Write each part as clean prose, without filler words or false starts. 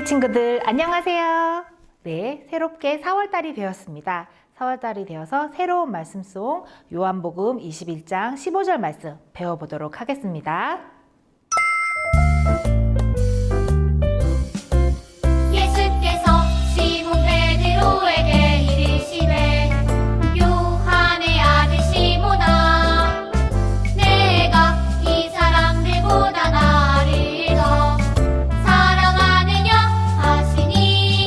우리 친구들 안녕하세요. 네, 새롭게 4월달이 되었습니다. 4월달이 되어서 새로운 말씀송 요한복음 21장 15절 말씀 배워보도록 하겠습니다. 예수께서 시몬 베드로에게 이르시되 요한의 아들 시몬아 내가 이 사람들보다 나를 더 사랑하느냐 하시니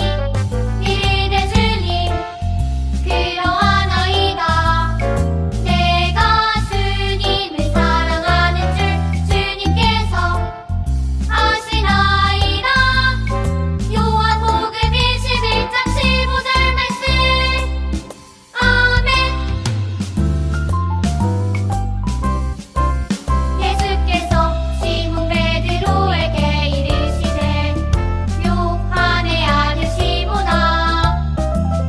이르되 주님 그러하나이다. 내가 주님을 사랑하는 줄 주님께서 아시나이다. 요한복음 21장 15절 말씀. 아멘. 예수께서 시몬 베드로에게 이르시되 요한의 아들 시몬아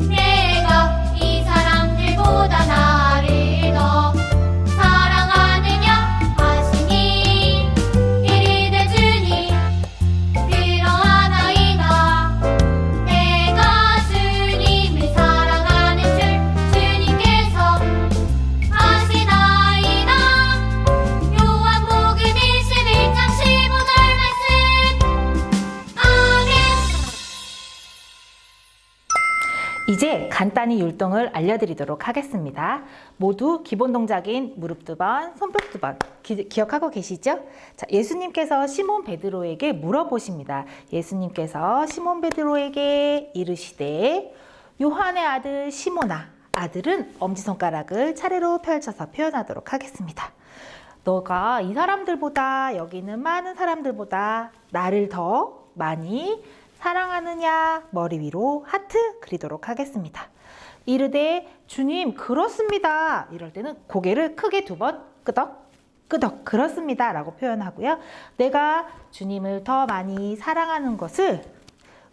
내가 이 사람들보다 나를 더 사랑하느냐 하시니 이르되 주님 그러하나이다. 내가 주님을 사랑하는 줄 주님께서 아시나이다. 요한복음 21장 15절 말씀. 아멘. 이제 간단히 율동을 알려드리도록 하겠습니다. 모두 기본 동작인 무릎 2번, 손뼉 2번 기억하고 계시죠? 자, 예수님께서 시몬 베드로에게 물어보십니다. 예수님께서 시몬 베드로에게 이르시되 요한의 아들 시몬아, 아들은 엄지손가락을 차례로 펼쳐서 표현하도록 하겠습니다. 너가 이 사람들보다, 여기는 많은 사람들보다 나를 더 많이 사랑하느냐? 머리 위로 하트 그리도록 하겠습니다. 이르되 주님 그렇습니다. 이럴 때는 고개를 크게 2번 끄덕 끄덕 그렇습니다 라고 표현하고요. 내가 주님을 더 많이 사랑하는 것을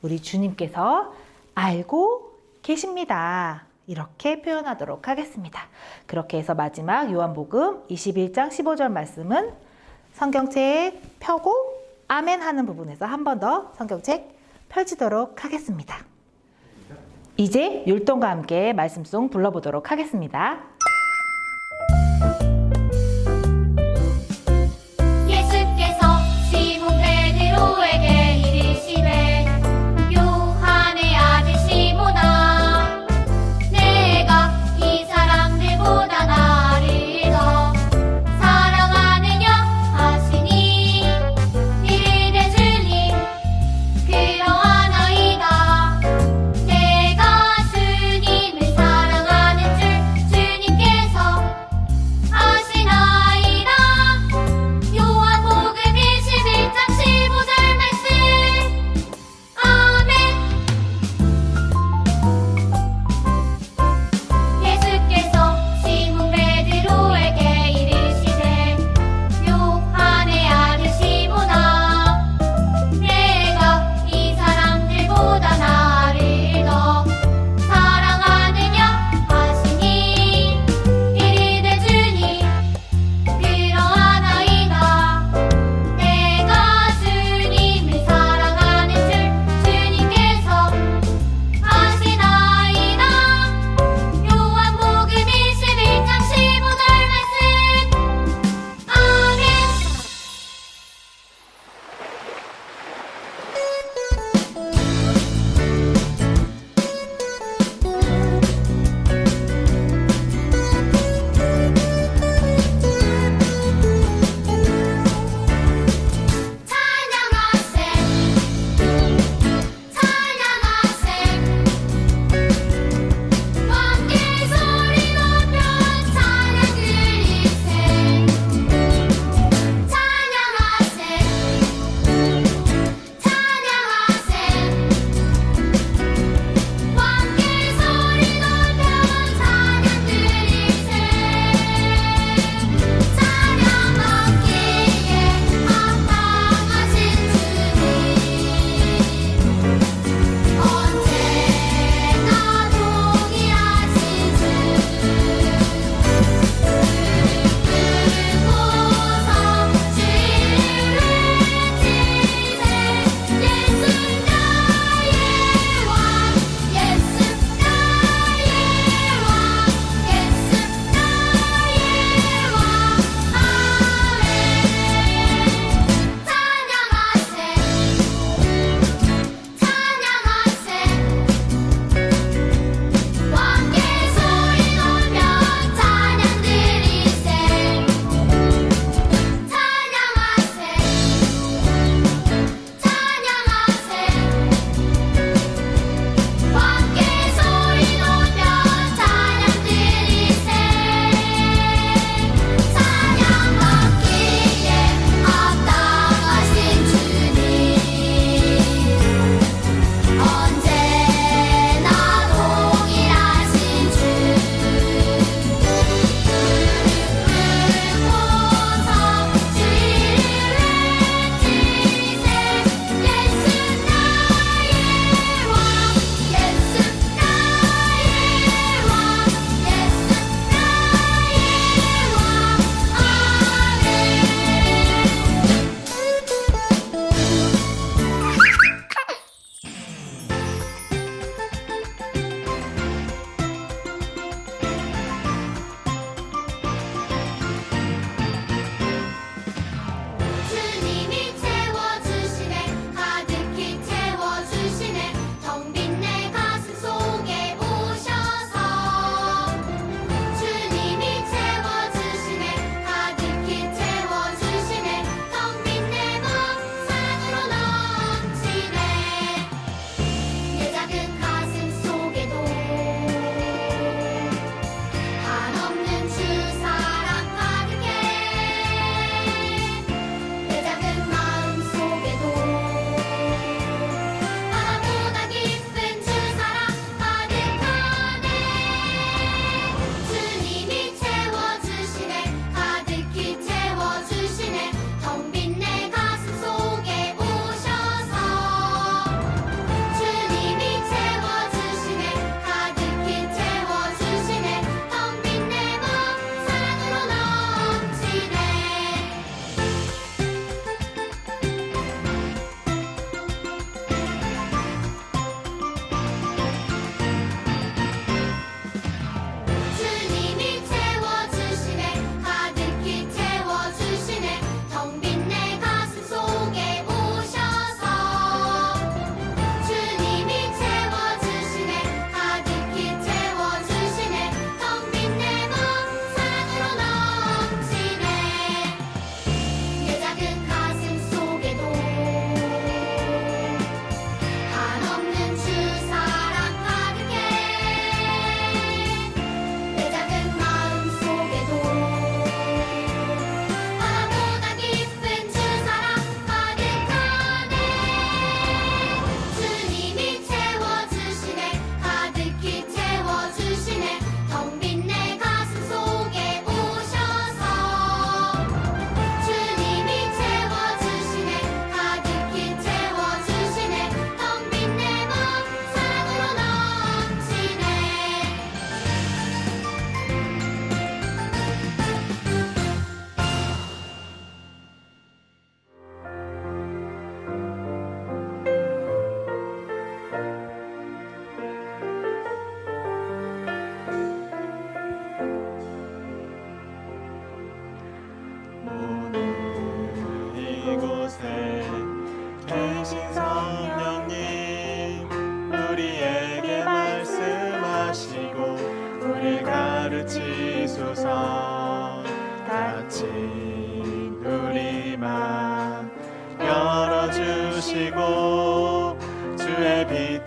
우리 주님께서 알고 계십니다. 이렇게 표현하도록 하겠습니다. 그렇게 해서 마지막 요한복음 21장 15절 말씀은 성경책 펴고 아멘 하는 부분에서 한 번 더 성경책 펼치도록 하겠습니다. 이제 율동과 함께 말씀송 불러보도록 하겠습니다. 예수께서 시몬 베드로에게 이르시되 요한의 아들 시몬아 내가 이 사람들보다 나를 더 사랑하느냐 하시니 이르되 주님 그러하나이다. 내가 주님을 사랑하는 줄 주님께서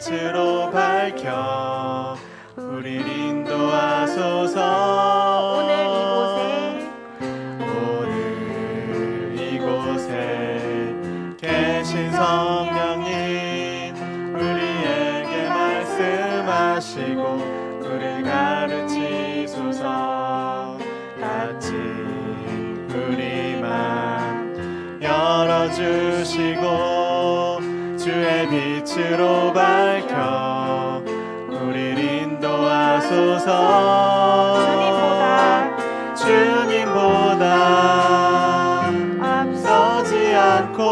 빛으로 밝혀 우릴 인도하소서. 오늘 이곳에 계신 성령님, 우리에게 말씀하시고 우릴 가르치소서. 같이 우리 맘 열어주시고 주의 빛으로 밝혀 우릴 인도하소서. 주님보다 앞서지 않고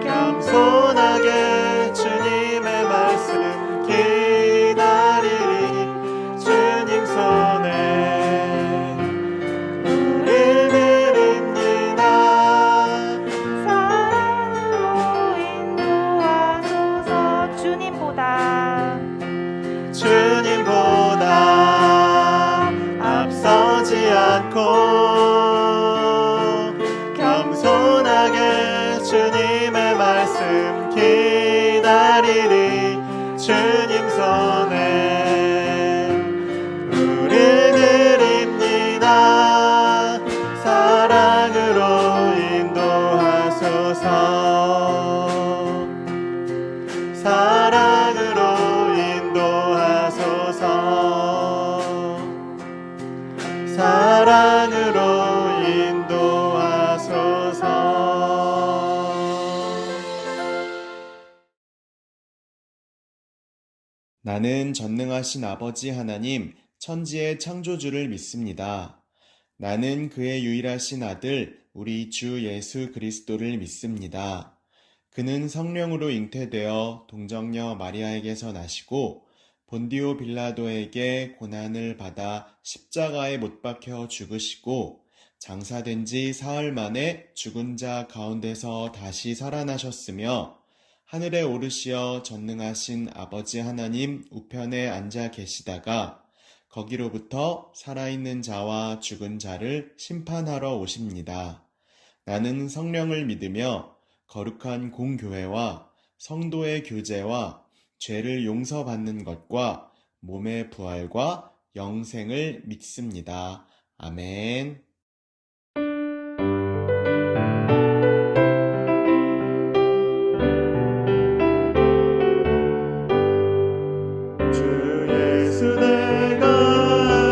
겸손하게 주님의 말씀 기다리리. 주님 손에 우릴 드립니다. 사랑으로 인도하소서. 주님보다 앞서지 않고 겸손하게 주님의 말씀 기다리리. 주님 손에 우릴 드립니다. 사랑으로 인도하소서. 사랑으로 인도하소서. 사랑으로 인도하소서. 나는 전능하신 아버지 하나님, 천지의 창조주를 믿습니다. 나는 그의 유일하신 아들, 우리 주 예수 그리스도를 믿습니다. 그는 성령으로 잉태되어 동정녀 마리아에게서 나시고 본디오 빌라도에게 고난을 받아 십자가에 못 박혀 죽으시고 장사된 지 사흘 만에 죽은 자 가운데서 다시 살아나셨으며 하늘에 오르시어 전능하신 아버지 하나님 우편에 앉아 계시다가 거기로부터 살아있는 자와 죽은 자를 심판하러 오십니다. 나는 성령을 믿으며 거룩한 공교회와 성도의 교제와 죄를 용서받는 것과 몸의 부활과 영생을 믿습니다. 아멘. 주 예수 내가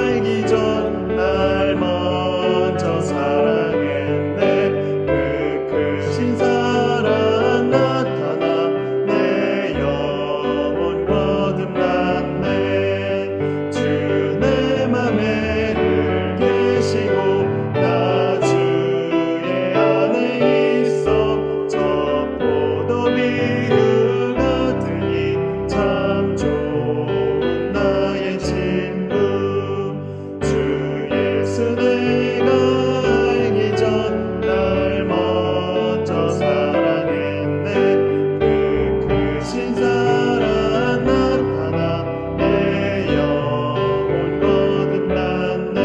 알기 전 날 먼저 사랑했네. 그 크신 사랑 나타나 내 영혼 거듭났네. 주 내 맘에 늘 계시고 나 주의 안에 있어. 저 포도 비유 같으니 참 좋은 나의 친구. 주 예수 내가 알기 전 날 먼저 사랑했네. 그 크신 사랑 나타나 내 영혼 거듭났네.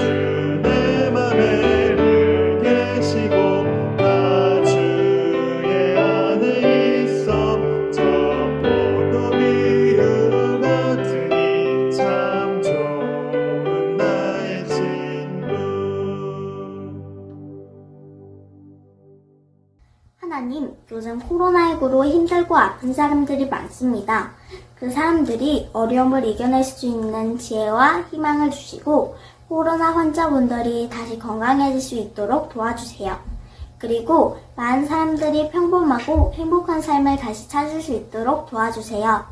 주 내 맘에 늘 계시고 나 주의 안에 있어. 저 포도 비유 같으니 참 좋은 나의 친구. 하나님, 요즘 코로나19로 힘들고 아픈 사람들이 많습니다. 그 사람들이 어려움을 이겨낼 수 있는 지혜와 희망을 주시고 코로나 환자분들이 다시 건강해질 수 있도록 도와주세요. 그리고 많은 사람들이 평범하고 행복한 삶을 다시 찾을 수 있도록 도와주세요.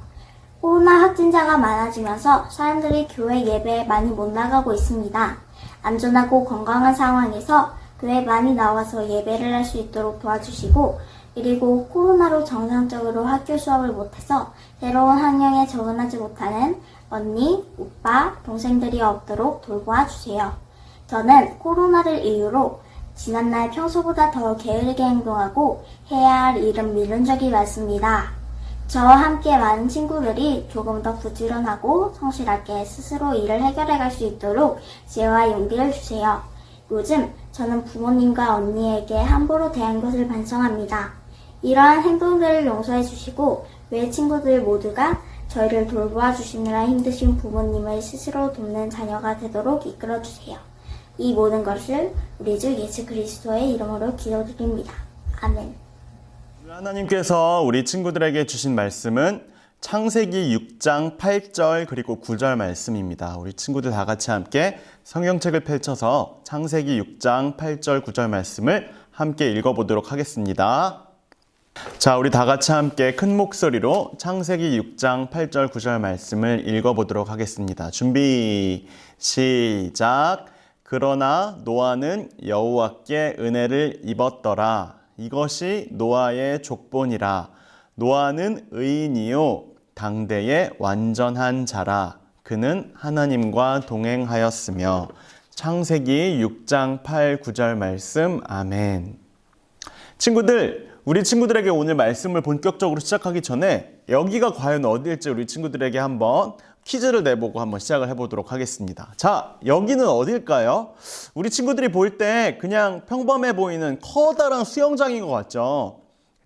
코로나 확진자가 많아지면서 사람들이 교회 예배에 많이 못 나가고 있습니다. 안전하고 건강한 상황에서 교회 많이 나와서 예배를 할 수 있도록 도와주시고, 그리고 코로나로 정상적으로 학교 수업을 못해서 새로운 환경에 적응하지 못하는 언니, 오빠, 동생들이 없도록 돌보아 주세요. 저는 코로나를 이유로 지난날 평소보다 더 게으르게 행동하고 해야 할 일은 미룬 적이 많습니다. 저와 함께 많은 친구들이 조금 더 부지런하고 성실하게 스스로 일을 해결해 갈 수 있도록 지혜와 용기를 주세요. 요즘 저는 부모님과 언니에게 함부로 대한 것을 반성합니다. 이러한 행동들을 용서해 주시고 왜 친구들 모두가 저희를 돌보아 주시느라 힘드신 부모님을 스스로 돕는 자녀가 되도록 이끌어 주세요. 이 모든 것을 우리 주 예수 그리스도의 이름으로 기도드립니다. 아멘. 하나님께서 우리 친구들에게 주신 말씀은 창세기 6장 8절 그리고 9절 말씀입니다. 우리 친구들 다 같이 함께 성경책을 펼쳐서 창세기 6장 8절 9절 말씀을 함께 읽어보도록 하겠습니다. 자, 우리 다 같이 함께 큰 목소리로 창세기 6장 8절 9절 말씀을 읽어보도록 하겠습니다. 준비, 시작. 그러나 노아는 여호와께 은혜를 입었더라. 이것이 노아의 족본이라. 노아는 의인이요 당대의 완전한 자라. 그는 하나님과 동행하였으며. 창세기 6장 8, 9절 말씀. 아멘. 친구들, 우리 친구들에게 오늘 말씀을 본격적으로 시작하기 전에 여기가 과연 어디일지 우리 친구들에게 한번 퀴즈를 내보고 한번 시작을 해보도록 하겠습니다. 자, 여기는 어딜까요? 우리 친구들이 볼 때 그냥 평범해 보이는 커다란 수영장인 것 같죠?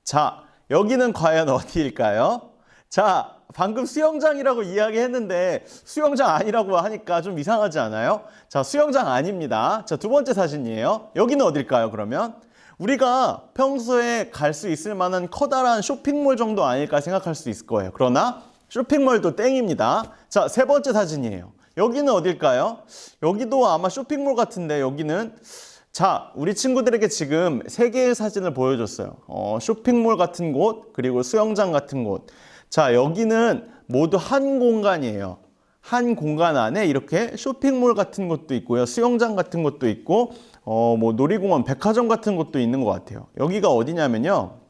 자, 여기는 과연 어디일까요? 자, 방금 수영장이라고 이야기했는데 수영장 아니라고 하니까 좀 이상하지 않아요? 자, 수영장 아닙니다. 자, 두 번째 사진이에요. 여기는 어딜까요, 그러면? 우리가 평소에 갈 수 있을 만한 커다란 쇼핑몰 정도 아닐까 생각할 수 있을 거예요. 그러나 쇼핑몰도 땡입니다. 자, 세 번째 사진이에요. 여기는 어딜까요? 여기도 아마 쇼핑몰 같은데 여기는 자, 우리 친구들에게 지금 세 개의 사진을 보여줬어요. 쇼핑몰 같은 곳, 그리고 수영장 같은 곳. 자, 여기는 모두 한 공간이에요. 한 공간 안에 이렇게 쇼핑몰 같은 곳도 있고요. 수영장 같은 곳도 있고, 뭐 놀이공원, 백화점 같은 곳도 있는 것 같아요. 여기가 어디냐면요.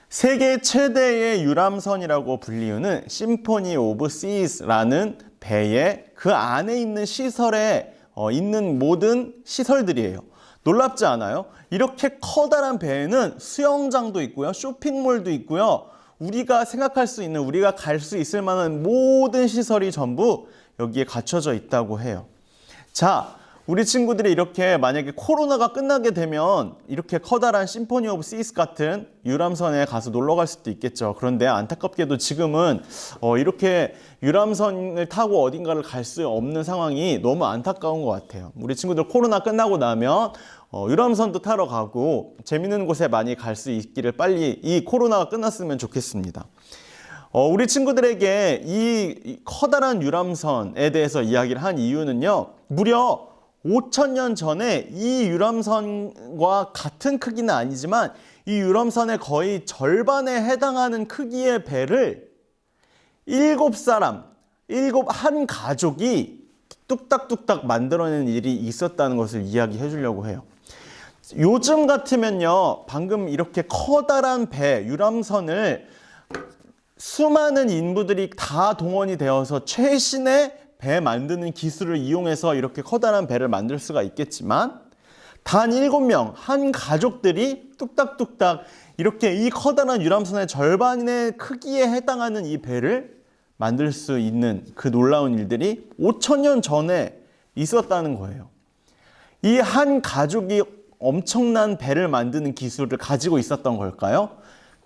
세계 최대의 유람선이라고 불리우는 심포니 오브 시스라는 배에 그 안에 있는 시설에 있는 모든 시설들이에요. 놀랍지 않아요? 이렇게 커다란 배에는 수영장도 있고요. 쇼핑몰도 있고요. 우리가 생각할 수 있는, 우리가 갈 수 있을 만한 모든 시설이 전부 여기에 갖춰져 있다고 해요. 자, 우리 친구들이 이렇게 만약에 코로나가 끝나게 되면 이렇게 커다란 심포니 오브 시스 같은 유람선에 가서 놀러 갈 수도 있겠죠. 그런데 안타깝게도 지금은 이렇게 유람선을 타고 어딘가를 갈 수 없는 상황이 너무 안타까운 것 같아요. 우리 친구들 코로나 끝나고 나면 유람선도 타러 가고 재밌는 곳에 많이 갈 수 있기를 빨리 이 코로나가 끝났으면 좋겠습니다. 우리 친구들에게 이 커다란 유람선에 대해서 이야기를 한 이유는요. 무려 5,000년 전에 이 유람선과 같은 크기는 아니지만 이 유람선의 거의 절반에 해당하는 크기의 배를 7사람, 한 가족이 뚝딱뚝딱 만들어낸 일이 있었다는 것을 이야기해 주려고 해요. 요즘 같으면요, 방금 이렇게 커다란 배, 유람선을 수많은 인부들이 다 동원이 되어서 최신의 배 만드는 기술을 이용해서 이렇게 커다란 배를 만들 수가 있겠지만 단 7명, 한 가족들이 뚝딱뚝딱 이렇게 이 커다란 유람선의 절반의 크기에 해당하는 이 배를 만들 수 있는 그 놀라운 일들이 5,000년 전에 있었다는 거예요. 이 한 가족이 엄청난 배를 만드는 기술을 가지고 있었던 걸까요?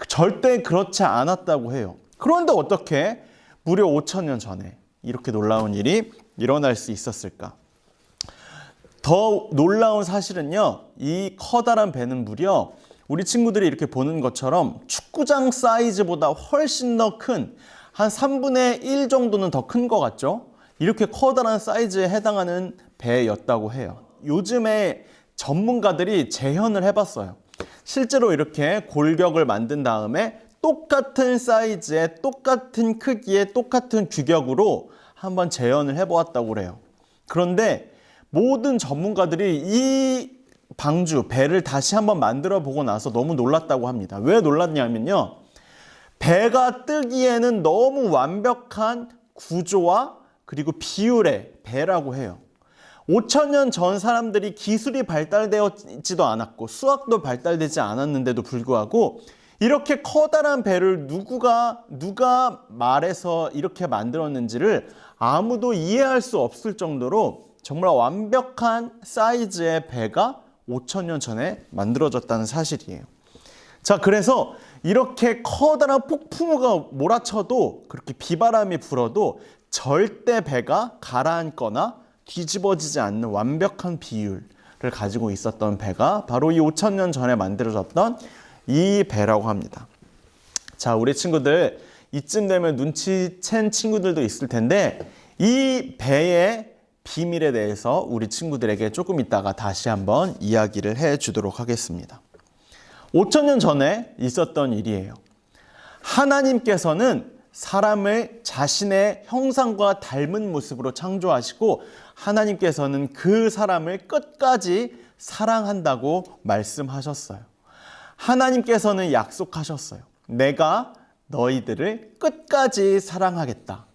절대 그렇지 않았다고 해요. 그런데 어떻게 무려 5,000년 전에 이렇게 놀라운 일이 일어날 수 있었을까? 더 놀라운 사실은요, 이 커다란 배는 무려 우리 친구들이 이렇게 보는 것처럼 축구장 사이즈보다 훨씬 더 큰, 한 3분의 1 정도는 더 큰 것 같죠? 이렇게 커다란 사이즈에 해당하는 배였다고 해요. 요즘에 전문가들이 재현을 해봤어요. 실제로 이렇게 골격을 만든 다음에 똑같은 사이즈의 똑같은 크기의 똑같은 규격으로 한번 재현을 해보았다고 그래요. 그런데 모든 전문가들이 이 방주, 배를 다시 한번 만들어 보고 나서 너무 놀랐다고 합니다. 왜 놀랐냐면요, 배가 뜨기에는 너무 완벽한 구조와 그리고 비율의 배라고 해요. 5,000년 전 사람들이 기술이 발달되었지도 않았고 수학도 발달되지 않았는데도 불구하고 이렇게 커다란 배를 누가 말해서 이렇게 만들었는지를 아무도 이해할 수 없을 정도로 정말 완벽한 사이즈의 배가 5,000년 전에 만들어졌다는 사실이에요. 자, 그래서 이렇게 커다란 폭풍우가 몰아쳐도 그렇게 비바람이 불어도 절대 배가 가라앉거나 뒤집어지지 않는 완벽한 비율을 가지고 있었던 배가 바로 이 5,000년 전에 만들어졌던 이 배라고 합니다. 자, 우리 친구들 이쯤 되면 눈치챈 친구들도 있을 텐데 이 배의 비밀에 대해서 우리 친구들에게 조금 이따가 다시 한번 이야기를 해 주도록 하겠습니다. 5,000년 전에 있었던 일이에요. 하나님께서는 사람을 자신의 형상과 닮은 모습으로 창조하시고 하나님께서는 그 사람을 끝까지 사랑한다고 말씀하셨어요. 하나님께서는 약속하셨어요. 내가 너희들을 끝까지 사랑하겠다.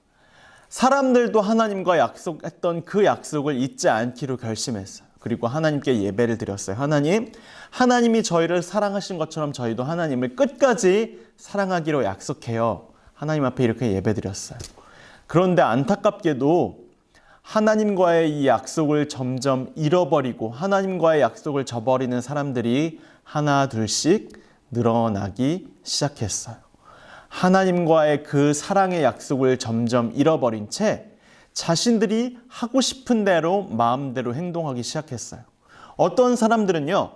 사람들도 하나님과 약속했던 그 약속을 잊지 않기로 결심했어요. 그리고 하나님께 예배를 드렸어요. 하나님이 저희를 사랑하신 것처럼 저희도 하나님을 끝까지 사랑하기로 약속해요. 하나님 앞에 이렇게 예배 드렸어요. 그런데 안타깝게도 하나님과의 이 약속을 점점 잃어버리고 하나님과의 약속을 저버리는 사람들이 하나 둘씩 늘어나기 시작했어요. 하나님과의 그 사랑의 약속을 점점 잃어버린 채 자신들이 하고 싶은 대로 마음대로 행동하기 시작했어요. 어떤 사람들은요,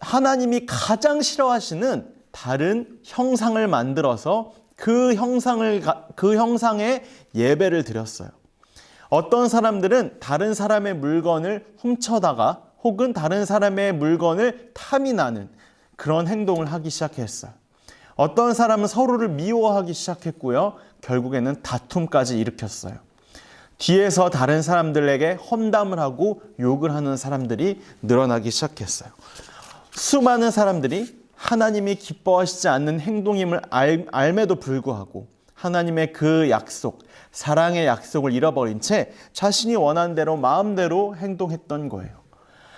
하나님이 가장 싫어하시는 다른 형상을 만들어서 그 형상에 예배를 드렸어요. 어떤 사람들은 다른 사람의 물건을 훔쳐다가 혹은 다른 사람의 물건을 탐이 나는 그런 행동을 하기 시작했어요. 어떤 사람은 서로를 미워하기 시작했고요. 결국에는 다툼까지 일으켰어요. 뒤에서 다른 사람들에게 험담을 하고 욕을 하는 사람들이 늘어나기 시작했어요. 수많은 사람들이 하나님이 기뻐하시지 않는 행동임을 알매도 불구하고 하나님의 그 약속, 사랑의 약속을 잃어버린 채 자신이 원하는 대로 마음대로 행동했던 거예요.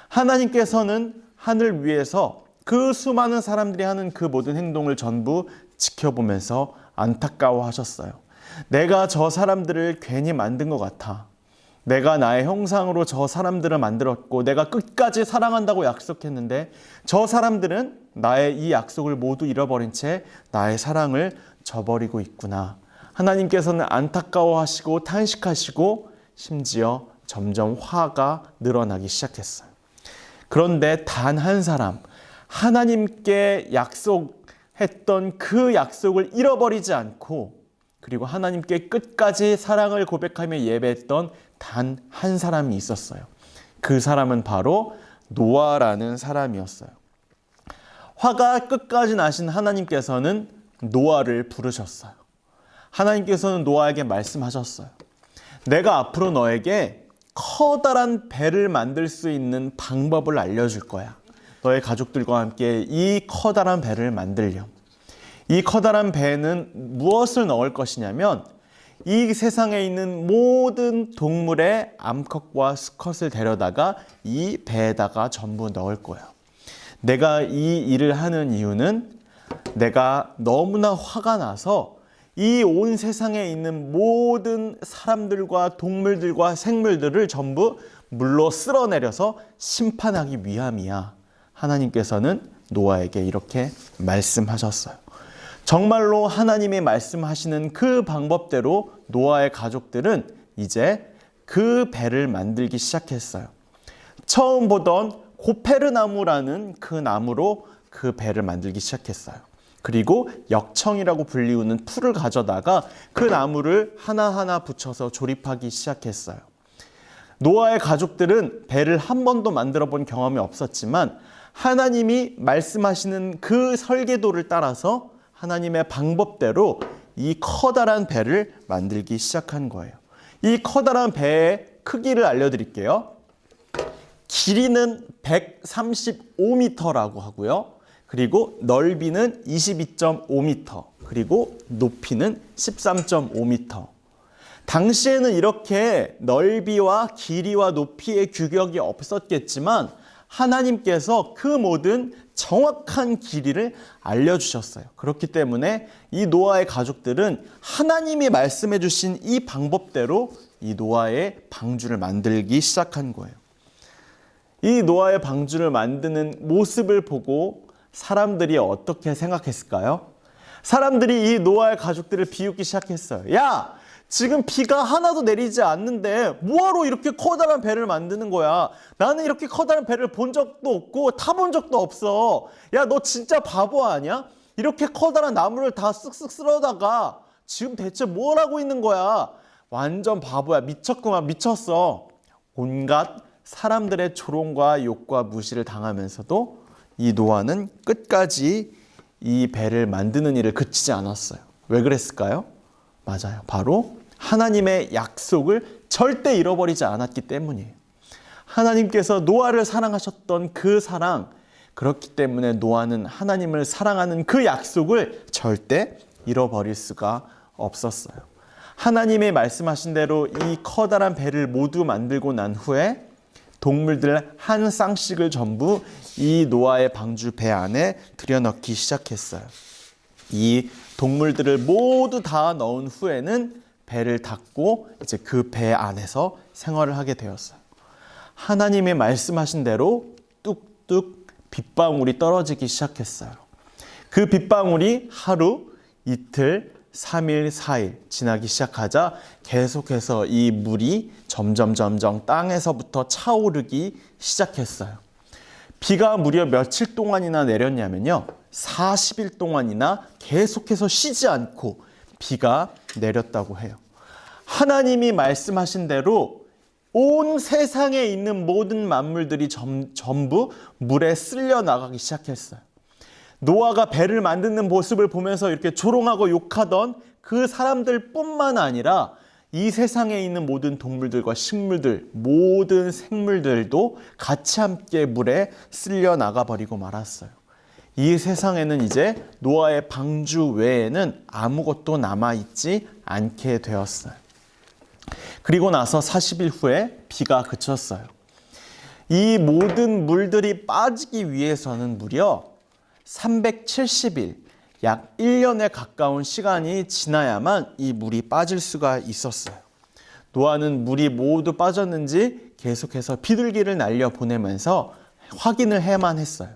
하나님께서는 하늘 위에서 그 수많은 사람들이 하는 그 모든 행동을 전부 지켜보면서 안타까워하셨어요. 내가 저 사람들을 괜히 만든 것 같아. 내가 나의 형상으로 저 사람들을 만들었고 내가 끝까지 사랑한다고 약속했는데 저 사람들은 나의 이 약속을 모두 잃어버린 채 나의 사랑을 저버리고 있구나. 하나님께서는 안타까워하시고 탄식하시고 심지어 점점 화가 늘어나기 시작했어요. 그런데 단 한 사람, 하나님께 약속했던 그 약속을 잃어버리지 않고 그리고 하나님께 끝까지 사랑을 고백하며 예배했던 단 한 사람이 있었어요. 그 사람은 바로 노아라는 사람이었어요. 화가 끝까지 나신 하나님께서는 노아를 부르셨어요. 하나님께서는 노아에게 말씀하셨어요. 내가 앞으로 너에게 커다란 배를 만들 수 있는 방법을 알려줄 거야. 너의 가족들과 함께 이 커다란 배를 만들렴. 이 커다란 배에는 무엇을 넣을 것이냐면 이 세상에 있는 모든 동물의 암컷과 수컷을 데려다가 이 배에다가 전부 넣을 거예요. 내가 이 일을 하는 이유는 내가 너무나 화가 나서 이 온 세상에 있는 모든 사람들과 동물들과 생물들을 전부 물로 쓸어내려서 심판하기 위함이야. 하나님께서는 노아에게 이렇게 말씀하셨어요. 정말로 하나님이 말씀하시는 그 방법대로 노아의 가족들은 이제 그 배를 만들기 시작했어요. 처음 보던 고페르나무라는 그 나무로 그 배를 만들기 시작했어요. 그리고 역청이라고 불리우는 풀을 가져다가 그 나무를 하나하나 붙여서 조립하기 시작했어요. 노아의 가족들은 배를 한 번도 만들어 본 경험이 없었지만 하나님이 말씀하시는 그 설계도를 따라서 하나님의 방법대로 이 커다란 배를 만들기 시작한 거예요. 이 커다란 배의 크기를 알려드릴게요. 길이는 135m라고 하고요. 그리고 넓이는 22.5m, 그리고 높이는 13.5m. 당시에는 이렇게 넓이와 길이와 높이의 규격이 없었겠지만 하나님께서 그 모든 정확한 길이를 알려주셨어요. 그렇기 때문에 이 노아의 가족들은 하나님이 말씀해 주신 이 방법대로 이 노아의 방주를 만들기 시작한 거예요. 이 노아의 방주를 만드는 모습을 보고 사람들이 어떻게 생각했을까요? 사람들이 이 노아의 가족들을 비웃기 시작했어요. 야! 지금 비가 하나도 내리지 않는데 뭐하러 이렇게 커다란 배를 만드는 거야? 나는 이렇게 커다란 배를 본 적도 없고 타본 적도 없어. 야, 너 진짜 바보 아니야? 이렇게 커다란 나무를 다 쓱쓱 쓸어다가 지금 대체 뭘 하고 있는 거야? 완전 바보야. 미쳤구만. 미쳤어. 온갖 사람들의 조롱과 욕과 무시를 당하면서도 이 노아는 끝까지 이 배를 만드는 일을 그치지 않았어요. 왜 그랬을까요? 맞아요. 바로 하나님의 약속을 절대 잃어버리지 않았기 때문이에요. 하나님께서 노아를 사랑하셨던 그 사랑, 그렇기 때문에 노아는 하나님을 사랑하는 그 약속을 절대 잃어버릴 수가 없었어요. 하나님의 말씀하신 대로 이 커다란 배를 모두 만들고 난 후에 동물들 한 쌍씩을 전부 이 노아의 방주 배 안에 들여넣기 시작했어요. 이 동물들을 모두 다 넣은 후에는 배를 닫고 이제 그 배 안에서 생활을 하게 되었어요. 하나님의 말씀하신 대로 뚝뚝 빗방울이 떨어지기 시작했어요. 그 빗방울이 하루, 이틀, 3일, 4일 지나기 시작하자 계속해서 이 물이 점점 땅에서부터 차오르기 시작했어요. 비가 무려 며칠 동안이나 내렸냐면요. 40일 동안이나 계속해서 쉬지 않고 비가 내렸다고 해요. 하나님이 말씀하신 대로 온 세상에 있는 모든 만물들이 전부 물에 쓸려 나가기 시작했어요. 노아가 배를 만드는 모습을 보면서 이렇게 조롱하고 욕하던 그 사람들 뿐만 아니라 이 세상에 있는 모든 동물들과 식물들, 모든 생물들도 같이 함께 물에 쓸려 나가버리고 말았어요. 이 세상에는 이제 노아의 방주 외에는 아무것도 남아있지 않게 되었어요. 그리고 나서 40일 후에 비가 그쳤어요. 이 모든 물들이 빠지기 위해서는 무려 370일, 약 1년에 가까운 시간이 지나야만 이 물이 빠질 수가 있었어요. 노아는 물이 모두 빠졌는지 계속해서 비둘기를 날려보내면서 확인을 해야만 했어요.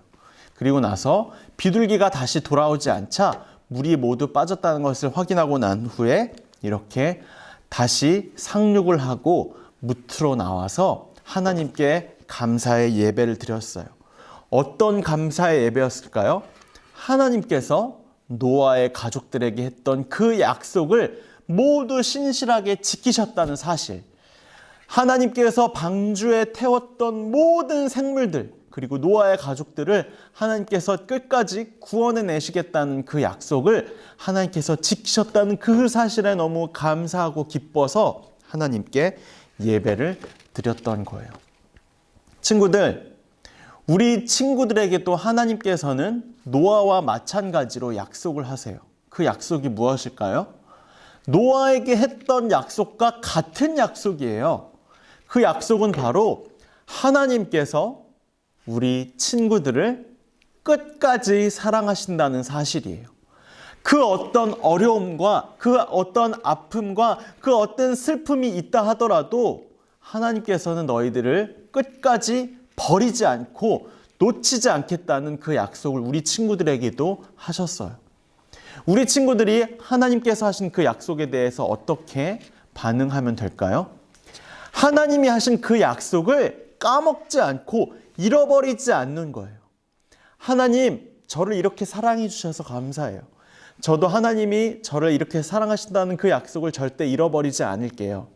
그리고 나서 비둘기가 다시 돌아오지 않자 물이 모두 빠졌다는 것을 확인하고 난 후에 이렇게 다시 상륙을 하고 무트로 나와서 하나님께 감사의 예배를 드렸어요. 어떤 감사의 예배였을까요? 하나님께서 노아의 가족들에게 했던 그 약속을 모두 신실하게 지키셨다는 사실, 하나님께서 방주에 태웠던 모든 생물들, 그리고 노아의 가족들을 하나님께서 끝까지 구원해 내시겠다는 그 약속을 하나님께서 지키셨다는 그 사실에 너무 감사하고 기뻐서 하나님께 예배를 드렸던 거예요. 친구들, 우리 친구들에게도 하나님께서는 노아와 마찬가지로 약속을 하세요. 그 약속이 무엇일까요? 노아에게 했던 약속과 같은 약속이에요. 그 약속은 바로 하나님께서 우리 친구들을 끝까지 사랑하신다는 사실이에요. 그 어떤 어려움과 그 어떤 아픔과 그 어떤 슬픔이 있다 하더라도 하나님께서는 너희들을 끝까지 버리지 않고 놓치지 않겠다는 그 약속을 우리 친구들에게도 하셨어요. 우리 친구들이 하나님께서 하신 그 약속에 대해서 어떻게 반응하면 될까요? 하나님이 하신 그 약속을 까먹지 않고 잃어버리지 않는 거예요. 하나님, 저를 이렇게 사랑해 주셔서 감사해요. 저도 하나님이 저를 이렇게 사랑하신다는 그 약속을 절대 잃어버리지 않을게요.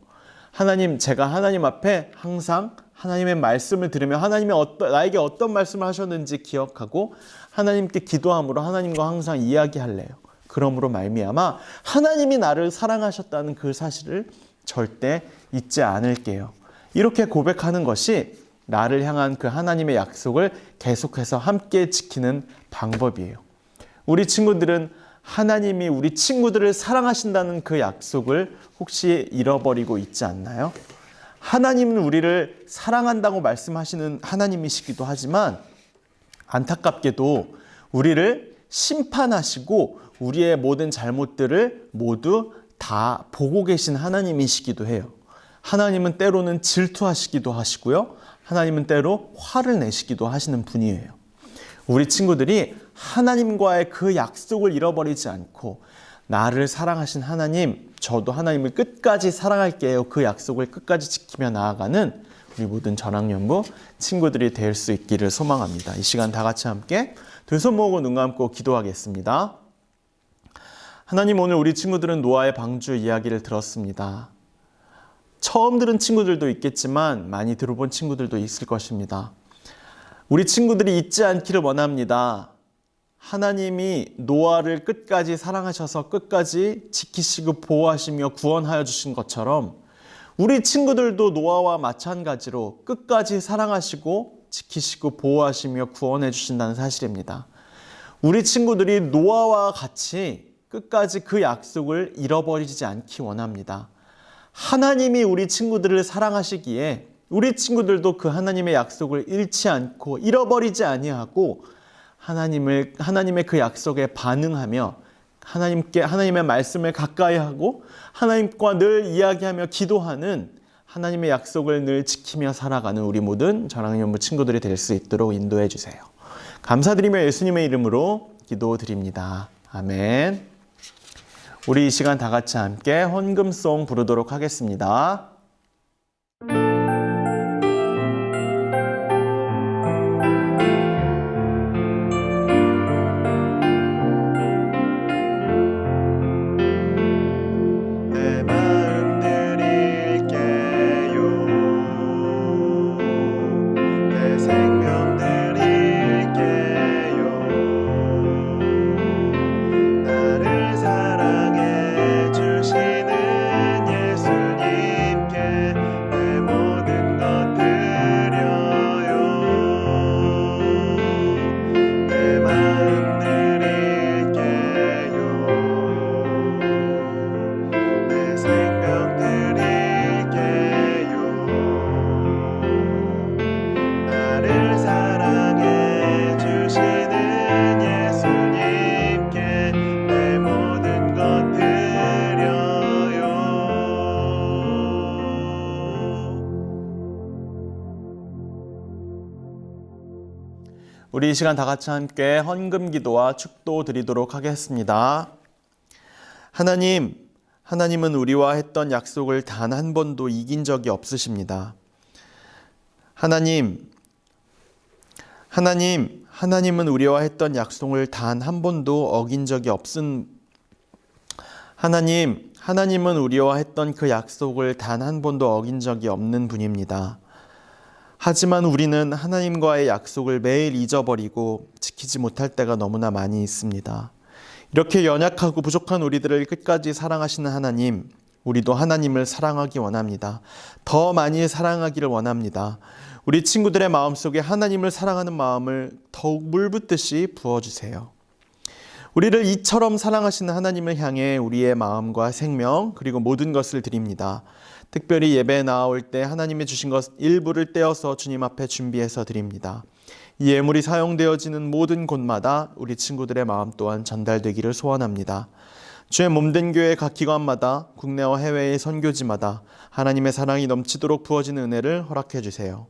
하나님, 제가 하나님 앞에 항상 하나님의 말씀을 들으며 하나님이 나에게 어떤 말씀을 하셨는지 기억하고 하나님께 기도함으로 하나님과 항상 이야기할래요. 그러므로 말미암아 하나님이 나를 사랑하셨다는 그 사실을 절대 잊지 않을게요. 이렇게 고백하는 것이 나를 향한 그 하나님의 약속을 계속해서 함께 지키는 방법이에요. 우리 친구들은 하나님이 우리 친구들을 사랑하신다는 그 약속을 혹시 잃어버리고 있지 않나요? 하나님은 우리를 사랑한다고 말씀하시는 하나님이시기도 하지만 안타깝게도 우리를 심판하시고 우리의 모든 잘못들을 모두 다 보고 계신 하나님이시기도 해요. 하나님은 때로는 질투하시기도 하시고요. 하나님은 때로 화를 내시기도 하시는 분이에요. 우리 친구들이 하나님과의 그 약속을 잃어버리지 않고 나를 사랑하신 하나님, 저도 하나님을 끝까지 사랑할게요. 그 약속을 끝까지 지키며 나아가는 우리 모든 전학연부 친구들이 될 수 있기를 소망합니다. 이 시간 다 같이 함께 두 손 모으고 눈 감고 기도하겠습니다. 하나님, 오늘 우리 친구들은 노아의 방주 이야기를 들었습니다. 처음 들은 친구들도 있겠지만 많이 들어본 친구들도 있을 것입니다. 우리 친구들이 잊지 않기를 원합니다. 하나님이 노아를 끝까지 사랑하셔서 끝까지 지키시고 보호하시며 구원하여 주신 것처럼 우리 친구들도 노아와 마찬가지로 끝까지 사랑하시고 지키시고 보호하시며 구원해 주신다는 사실입니다. 우리 친구들이 노아와 같이 끝까지 그 약속을 잃어버리지 않기 원합니다. 하나님이 우리 친구들을 사랑하시기에 우리 친구들도 그 하나님의 약속을 잃지 않고 잃어버리지 아니하고 하나님의 그 약속에 반응하며 하나님의 말씀을 가까이 하고 하나님과 늘 이야기하며 기도하는 하나님의 약속을 늘 지키며 살아가는 우리 모든 전학연부 친구들이 될 수 있도록 인도해 주세요. 감사드리며 예수님의 이름으로 기도드립니다. 아멘. 우리 이 시간 다 같이 함께 헌금송 부르도록 하겠습니다. 우리 이 시간 다 같이 함께 헌금 기도와 축도 드리도록 하겠습니다. 하나님은 우리와 했던 약속을 단 한 번도 이긴 적이 없으십니다. 하나님은 우리와 했던 약속을 단 한 번도 어긴 적이 하나님은 우리와 했던 그 약속을 단 한 번도 어긴 적이 없는 분입니다. 하지만 우리는 하나님과의 약속을 매일 잊어버리고 지키지 못할 때가 너무나 많이 있습니다. 이렇게 연약하고 부족한 우리들을 끝까지 사랑하시는 하나님, 우리도 하나님을 사랑하기 원합니다. 더 많이 사랑하기를 원합니다. 우리 친구들의 마음속에 하나님을 사랑하는 마음을 더욱 물붓듯이 부어주세요. 우리를 이처럼 사랑하시는 하나님을 향해 우리의 마음과 생명 그리고 모든 것을 드립니다. 특별히 예배에 나올 때 하나님이 주신 것 일부를 떼어서 주님 앞에 준비해서 드립니다. 이 예물이 사용되어지는 모든 곳마다 우리 친구들의 마음 또한 전달되기를 소원합니다. 주의 몸된 교회 각 기관마다 국내와 해외의 선교지마다 하나님의 사랑이 넘치도록 부어지는 은혜를 허락해 주세요.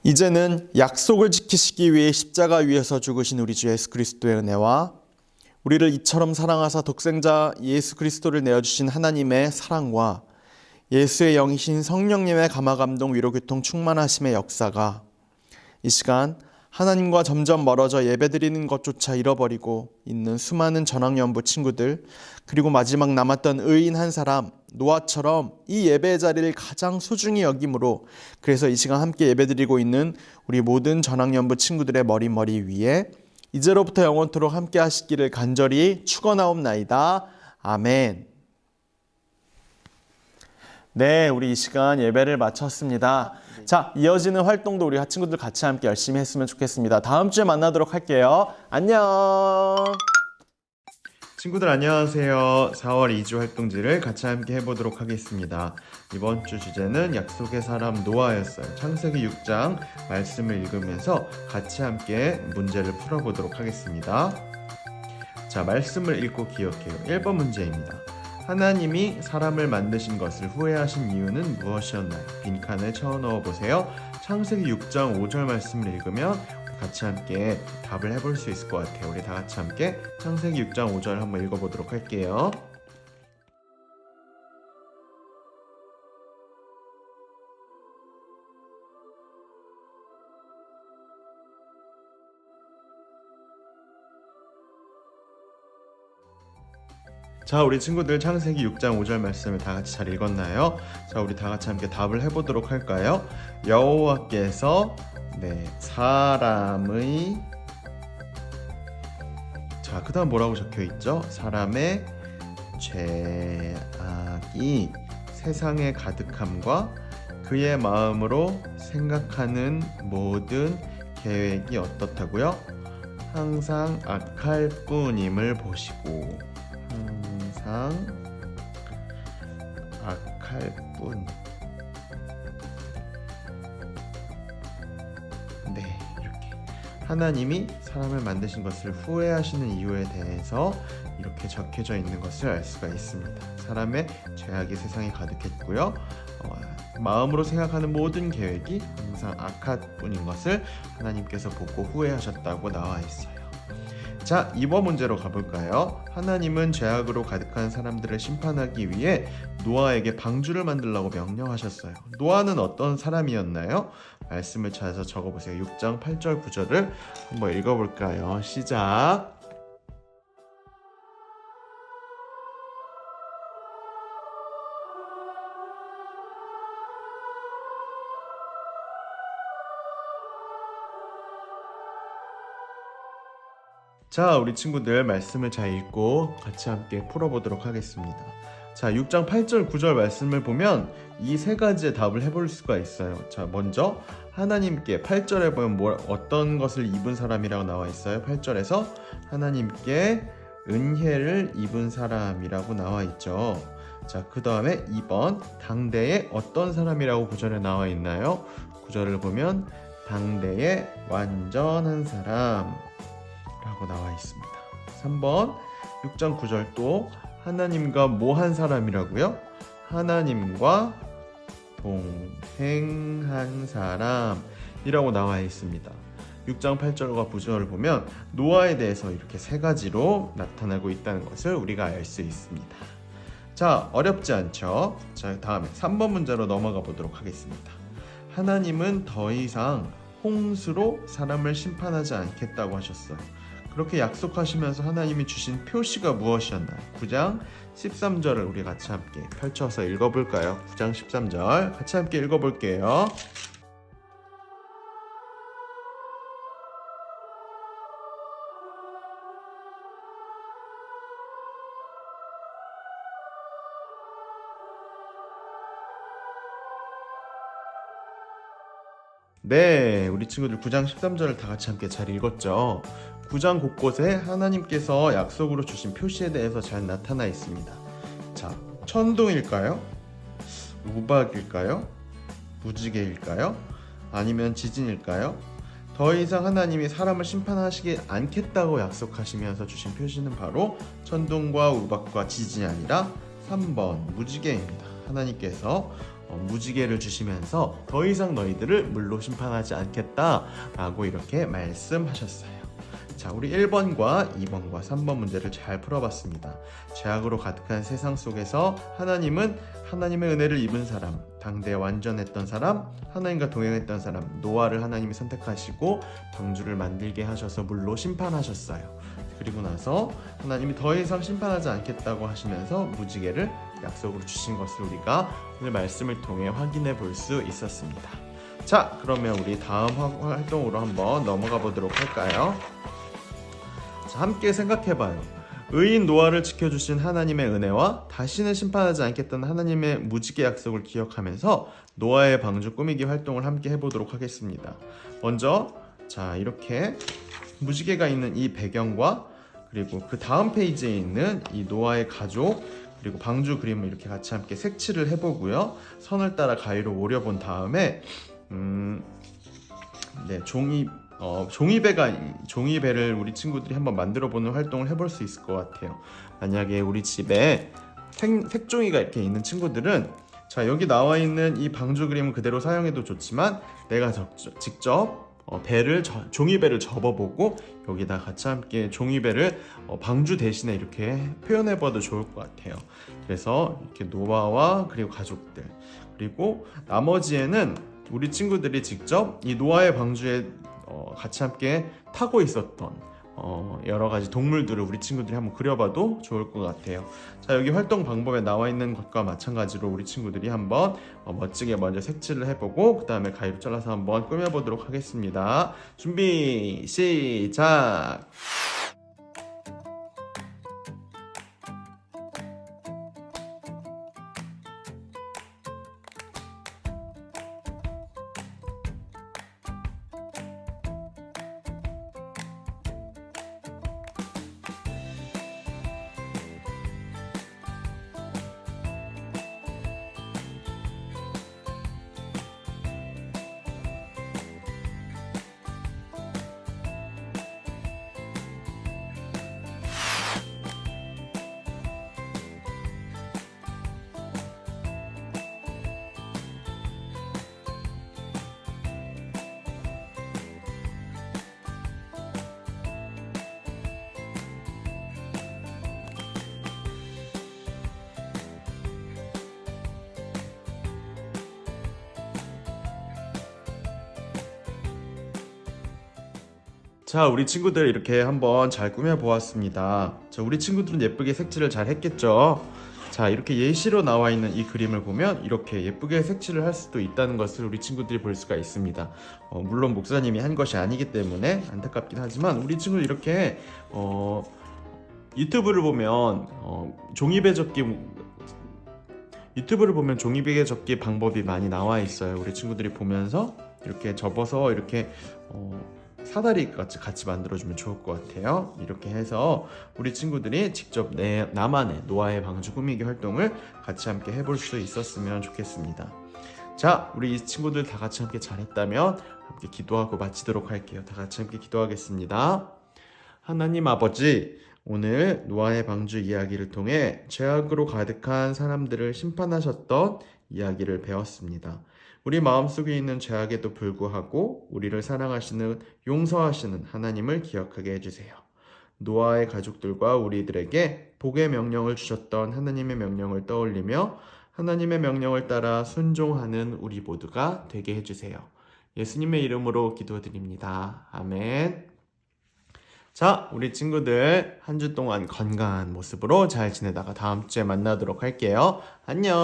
이제는 약속을 지키시기 위해 십자가 위에서 죽으신 우리 주 예수 그리스도의 은혜와 우리를 이처럼 사랑하사 독생자 예수 그리스도를 내어주신 하나님의 사랑과 예수의 영이신 성령님의 감화감동 위로교통 충만하심의 역사가 이 시간 하나님과 점점 멀어져 예배드리는 것조차 잃어버리고 있는 수많은 전학연부 친구들, 그리고 마지막 남았던 의인 한 사람 노아처럼 이 예배의 자리를 가장 소중히 여김으로, 그래서 이 시간 함께 예배드리고 있는 우리 모든 전학연부 친구들의 머리 위에 이제로부터 영원토록 함께 하시기를 간절히 축원하옵나이다. 아멘. 네, 우리 이 시간 예배를 마쳤습니다. 자, 이어지는 활동도 우리 친구들 같이 함께 열심히 했으면 좋겠습니다. 다음 주에 만나도록 할게요. 안녕. 친구들 안녕하세요. 4월 2주 활동지를 같이 함께 해보도록 하겠습니다. 이번 주 주제는 약속의 사람 노아였어요. 창세기 6장 말씀을 읽으면서 같이 함께 문제를 풀어보도록 하겠습니다. 자, 말씀을 읽고 기억해요. 1번 문제입니다. 하나님이 사람을 만드신 것을 후회하신 이유는 무엇이었나요? 빈칸을 채워 넣어 보세요. 창세기 6장 5절 말씀을 읽으면 같이 함께 답을 해볼 수 있을 것 같아요. 우리 다 같이 함께 창세기 6장 5절 한번 읽어보도록 할게요. 자, 우리 친구들 창세기 6장 5절 말씀을 다 같이 잘 읽었나요? 자, 우리 다 같이 함께 답을 해보도록 할까요? 여호와께서 사람의 자, 그 다음 뭐라고 적혀있죠? 사람의 죄악이 세상에 가득함과 그의 마음으로 생각하는 모든 계획이 어떻다고요? 항상 악할 뿐임을 보시고 항상 악할 뿐. 네, 이렇게 하나님이 사람을 만드신 것을 후회하시는 이유에 대해서 이렇게 적혀져 있는 것을 알 수가 있습니다. 사람의 죄악이 세상에 가득했고요. 마음으로 생각하는 모든 계획이 항상 악할 뿐인 것을 하나님께서 보고 후회하셨다고 나와 있어요. 자, 2번 문제로 가볼까요? 하나님은 죄악으로 가득한 사람들을 심판하기 위해 노아에게 방주를 만들라고 명령하셨어요. 노아는 어떤 사람이었나요? 말씀을 찾아서 적어보세요. 6장 8절 9절을 한번 읽어볼까요? 시작! 자, 우리 친구들 말씀을 잘 읽고 같이 함께 풀어보도록 하겠습니다. 자, 6장 8절 9절 말씀을 보면 이 세 가지의 답을 해볼 수가 있어요. 자, 먼저 하나님께 8절에 보면 어떤 것을 입은 사람이라고 나와 있어요. 8절에서 하나님께 은혜를 입은 사람이라고 나와 있죠. 자, 그 다음에 2번 당대에 어떤 사람이라고 9절에 나와 있나요? 9절을 보면 당대에 완전한 사람 라고 나와 있습니다. 3번 6장 9절 또 하나님과 뭐 한 사람이라고요? 하나님과 동행한 사람이라고 나와 있습니다. 6장 8절과 9절을 보면 노아에 대해서 이렇게 세 가지로 나타나고 있다는 것을 우리가 알 수 있습니다. 자, 어렵지 않죠? 자, 다음에 3번 문제로 넘어가 보도록 하겠습니다. 하나님은 더 이상 홍수로 사람을 심판하지 않겠다고 하셨어요. 그렇게 약속하시면서 하나님이 주신 표시가 무엇이었나요? 9장 13절을 우리 같이 함께 펼쳐서 읽어볼까요? 9장 13절 같이 함께 읽어볼게요. 네, 우리 친구들 9장 13절을 다 같이 함께 잘 읽었죠? 9장 곳곳에 하나님께서 약속으로 주신 표시에 대해서 잘 나타나 있습니다. 자, 천둥일까요? 우박일까요? 무지개일까요? 아니면 지진일까요? 더 이상 하나님이 사람을 심판하시지 않겠다고 약속하시면서 주신 표시는 바로 천둥과 우박과 지진이 아니라 3번 무지개입니다. 하나님께서 무지개를 주시면서 더 이상 너희들을 물로 심판하지 않겠다라고 이렇게 말씀하셨어요. 자, 우리 1번과 2번과 3번 문제를 잘 풀어봤습니다. 죄악으로 가득한 세상 속에서 하나님은 하나님의 은혜를 입은 사람, 당대에 완전했던 사람, 하나님과 동행했던 사람, 노아를 하나님이 선택하시고 방주를 만들게 하셔서 물로 심판하셨어요. 그리고 나서 하나님이 더 이상 심판하지 않겠다고 하시면서 무지개를 약속으로 주신 것을 우리가 오늘 말씀을 통해 확인해 볼 수 있었습니다. 자, 그러면 우리 다음 활동으로 한번 넘어가 보도록 할까요? 자, 함께 생각해봐요. 의인 노아를 지켜주신 하나님의 은혜와 다시는 심판하지 않겠다는 하나님의 무지개 약속을 기억하면서 노아의 방주 꾸미기 활동을 함께 해보도록 하겠습니다. 먼저 자, 이렇게 무지개가 있는 이 배경과 그리고 그 다음 페이지에 있는 이 노아의 가족 그리고 방주 그림을 이렇게 같이 함께 색칠을 해보고요. 선을 따라 가위로 오려본 다음에 종이배를 우리 친구들이 한번 만들어보는 활동을 해볼 수 있을 것 같아요. 만약에 우리 집에 색종이가 이렇게 있는 친구들은 자, 여기 나와 있는 이 방주 그림은 그대로 사용해도 좋지만 내가 직접 종이배를 접어보고 여기다 같이 함께 종이배를 방주 대신에 이렇게 표현해봐도 좋을 것 같아요. 그래서 이렇게 노아와 그리고 가족들, 그리고 나머지에는 우리 친구들이 직접 이 노아의 방주에 같이 함께 타고 있었던 여러 가지 동물들을 우리 친구들이 한번 그려봐도 좋을 것 같아요. 자, 여기 활동 방법에 나와 있는 것과 마찬가지로 우리 친구들이 한번 멋지게 먼저 색칠을 해보고 그 다음에 가위로 잘라서 한번 꾸며보도록 하겠습니다. 준비 시작! 자, 우리 친구들 이렇게 한번 잘 꾸며보았습니다. 자, 우리 친구들은 예쁘게 색칠을 잘 했겠죠? 자, 이렇게 예시로 나와 있는 이 그림을 보면 이렇게 예쁘게 색칠을 할 수도 있다는 것을 우리 친구들이 볼 수가 있습니다. 물론 목사님이 한 것이 아니기 때문에 안타깝긴 하지만 우리 친구들 이렇게 유튜브를 보면 종이배 접기 방법이 많이 나와 있어요. 우리 친구들이 보면서 이렇게 접어서 이렇게 사다리 같이 만들어주면 좋을 것 같아요. 이렇게 해서 우리 친구들이 직접 나만의 노아의 방주 꾸미기 활동을 같이 함께 해볼 수 있었으면 좋겠습니다. 자, 우리 이 친구들 다 같이 함께 잘했다면 함께 기도하고 마치도록 할게요. 다 같이 함께 기도하겠습니다. 하나님 아버지, 오늘 노아의 방주 이야기를 통해 죄악으로 가득한 사람들을 심판하셨던 이야기를 배웠습니다. 우리 마음속에 있는 죄악에도 불구하고 우리를 사랑하시는, 용서하시는 하나님을 기억하게 해주세요. 노아의 가족들과 우리들에게 복의 명령을 주셨던 하나님의 명령을 떠올리며 하나님의 명령을 따라 순종하는 우리 모두가 되게 해주세요. 예수님의 이름으로 기도드립니다. 아멘. 자, 우리 친구들 한 주 동안 건강한 모습으로 잘 지내다가 다음 주에 만나도록 할게요. 안녕.